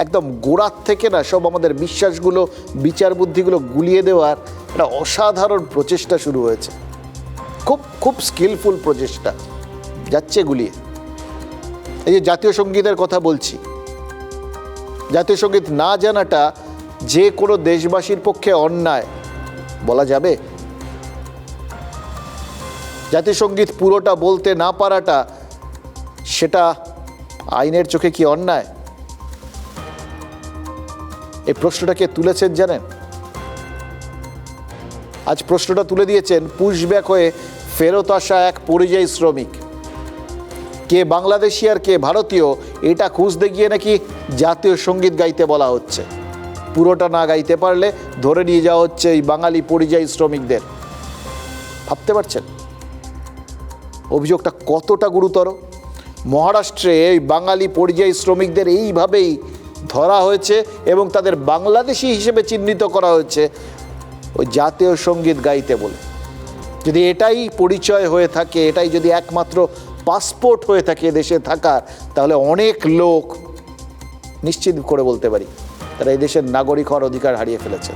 একদম গোড়ার থেকে না সব আমাদের বিশ্বাসগুলো, বিচার বুদ্ধিগুলো গুলিয়ে দেওয়ার একটা অসাধারণ প্রচেষ্টা শুরু হয়েছে। খুব খুব স্কিলফুল প্রচেষ্টা, যাচ্ছে গুলিয়ে। এই যে জাতীয় সঙ্গীতের কথা বলছি, জাতীয় সঙ্গীত না জানাটা যে কোনো দেশবাসীর পক্ষে অন্যায় বলা যাবে? জাতীয় সঙ্গীত পুরোটা বলতে না পারাটা সেটা আইনের চোখে কি অন্যায়? এই প্রশ্নটাকে তুলেছেন জানেন? আজ প্রশ্নটা তুলে দিয়েছেন পুশব্যাক হয়ে ফেরত আসা এক পরিযায়ী শ্রমিক। কে বাংলাদেশি আর কে ভারতীয় এটা খুঁজতে গিয়ে নাকি জাতীয় সঙ্গীত গাইতে বলা হচ্ছে। পুরোটা না গাইতে পারলে ধরে নিয়ে যাওয়া হচ্ছে এই বাঙালি পরিযায়ী শ্রমিকদের। ভাবতে পারছেন অভিযোগটা কতটা গুরুতর? মহারাষ্ট্রে এই বাঙালি পরিযায়ী শ্রমিকদের এইভাবেই ধরা হয়েছে এবং তাদের বাংলাদেশি হিসেবে চিহ্নিত করা হয়েছে ওই জাতীয় সঙ্গীত গাইতে বলে। যদি এটাই পরিচয় হয়ে থাকে, এটাই যদি একমাত্র পাসপোর্ট হয়ে থাকে দেশে থাকার, তাহলে অনেক লোক নিশ্চিত করে বলতে পারি তারা এই দেশের নাগরিক হওয়ার অধিকার হারিয়ে ফেলেছে।